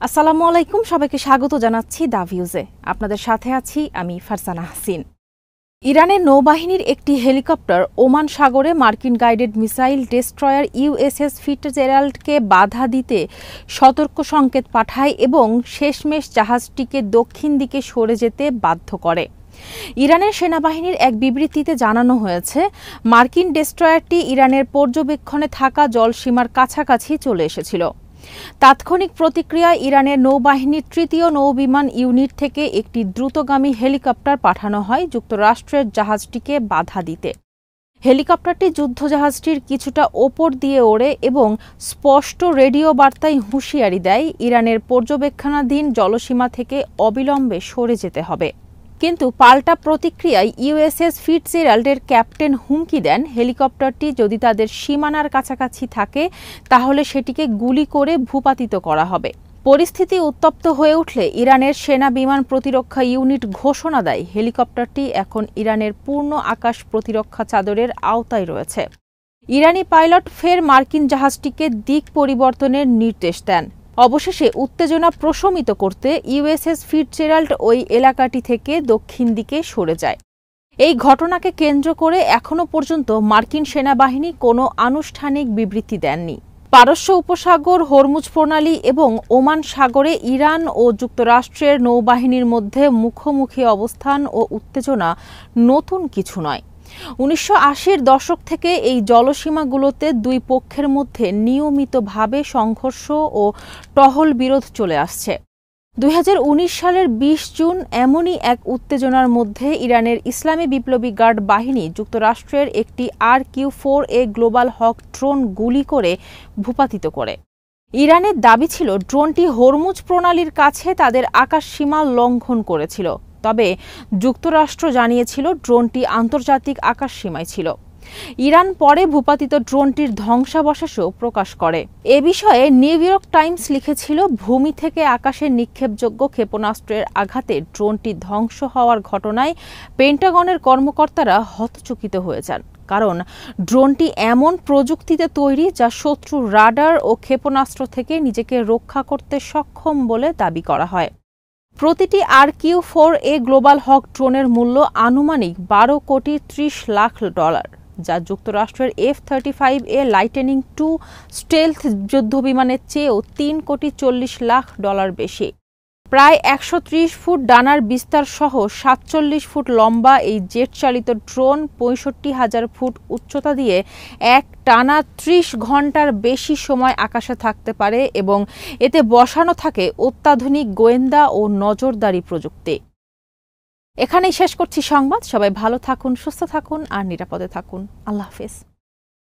আসসালামু আলাইকুম, সবাইকে স্বাগত জানাচ্ছি দা ভিউজে। আপনাদের সাথে আছি আমি ফারজানা হাসিন। ইরানের নৌবাহিনীর একটি হেলিকপ্টার ওমান সাগরে মার্কিন গাইডেড মিসাইল ডেস্ট্রয়ার ইউএসএস ফিটজেরাল্ডকে বাধা দিতে সতর্ক সংকেত পাঠায় এবং শেষমেশ জাহাজটিকে দক্ষিণ দিকে সরে যেতে বাধ্য করে। ইরানের সেনাবাহিনীর এক বিবৃতিতে জানানো হয়েছে, মার্কিন ডেস্ট্রয়ারটি ইরানের পর্যবেক্ষণে থাকা জলসীমার কাছাকাছি চলে এসেছিল। তাৎক্ষণিক প্রতিক্রিয়ায় ইরানের নৌবাহিনীর তৃতীয় নৌবিমান ইউনিট থেকে একটি দ্রুতগামী হেলিকপ্টার পাঠানো হয় যুক্তরাষ্ট্রের জাহাজটিকে বাধা দিতে। হেলিকপ্টারটি যুদ্ধজাহাজটির কিছুটা ওপর দিয়ে ওড়ে এবং স্পষ্ট রেডিও বার্তায় হুঁশিয়ারি দেয়, ইরানের পর্যবেক্ষণাধীন জলসীমা থেকে অবিলম্বে সরে যেতে হবে। কিন্তু পাল্টা প্রতিক্রিয়ায় ইউএসএস ফিটজেরাল্ডের ক্যাপ্টেন হুমকি দেন, হেলিকপ্টারটি যদি তাদের সীমানার কাছাকাছি থাকে তাহলে সেটিকে গুলি করে ভূপাতিত করা হবে। পরিস্থিতি উত্তপ্ত হয়ে উঠলে ইরানের সেনা বিমান প্রতিরক্ষা ইউনিট ঘোষণা দেয়, হেলিকপ্টারটি এখন ইরানের পূর্ণ আকাশ প্রতিরক্ষা চাদরের আওতায় রয়েছে। ইরানি পাইলট ফের মার্কিন জাহাজটিকে দিক পরিবর্তনের নির্দেশ দেন। অবশেষে উত্তেজনা প্রশমিত করতে ইউএসএস ফিটজেরাল্ড ওই এলাকাটি থেকে দক্ষিণ দিকে সরে যায়। এই ঘটনাকে কেন্দ্র করে এখনও পর্যন্ত মার্কিন সেনাবাহিনী কোনো আনুষ্ঠানিক বিবৃতি দেননি। পারস্য উপসাগর, হরমুজ প্রণালী এবং ওমান সাগরে ইরান ও যুক্তরাষ্ট্রের নৌবাহিনীর মধ্যে মুখোমুখি অবস্থান ও উত্তেজনা নতুন কিছু নয়। ১৯৮০-র দশক থেকে এই জলসীমাগুলোতে দুই পক্ষের মধ্যে নিয়মিতভাবে সংঘর্ষ ও টহল বিরোধ চলে আসছে। ২০১৯ সালের ২০ জুন এমনই এক উত্তেজনার মধ্যে ইরানের ইসলামী বিপ্লবী গার্ড বাহিনী যুক্তরাষ্ট্রের একটি RQ-4A গ্লোবাল হক ড্রোন গুলি করে ভূপাতিত করে। ইরানের দাবি ছিল ড্রোনটি হরমুজ প্রণালীর কাছে তাদের আকাশসীমা লঙ্ঘন করেছিল, তবে যুক্তরাষ্ট্র জানিয়েছিল ড্রোনটি আন্তর্জাতিক আকাশসীমায় ছিল। ইরান পরে ভূপাতিত ড্রোনটির ধ্বংসাবশেষও প্রকাশ করে। এ বিষয়ে নিউ ইয়র্ক টাইমস লিখেছিল, ভূমি থেকে আকাশে নিক্ষেপযোগ্য ক্ষেপণাস্ত্রের আঘাতে ড্রোনটি ধ্বংস হওয়ার ঘটনায় পেন্টাগনের কর্মকর্তারা হতচকিত হয়ে যান, কারণ ড্রোনটি এমন প্রযুক্তিতে তৈরি যা শত্রুর রাডার ও ক্ষেপণাস্ত্র থেকে নিজেকে রক্ষা করতে সক্ষম বলে দাবি করা হয়। প্রতিটি RQ-4A গ্লোবাল হক ড্রোনের মূল্য আনুমানিক $12.30 কোটি, যা যুক্তরাষ্ট্রের F-35A লাইটেনিং II স্টেলথ যুদ্ধবিমানের চেয়েও $3.40 কোটি বেশি। প্রায় ১৩০ ফুট ডানার বিস্তার সহ ৪৭ ফুট লম্বা এই জেট চালিত ড্রোন ৬৫,০০০ ফুট উচ্চতা দিয়ে টানা ৩০ ঘণ্টার বেশি সময় আকাশে থাকতে পারে এবং এতে বসানো থাকে অত্যাধুনিক গোয়েন্দা ও নজরদারি প্রযুক্তি। এখানেই শেষ করছি সংবাদ। সবাই ভালো থাকুন, সুস্থ থাকুন আর নিরাপদে থাকুন। আল্লাহ হাফেজ।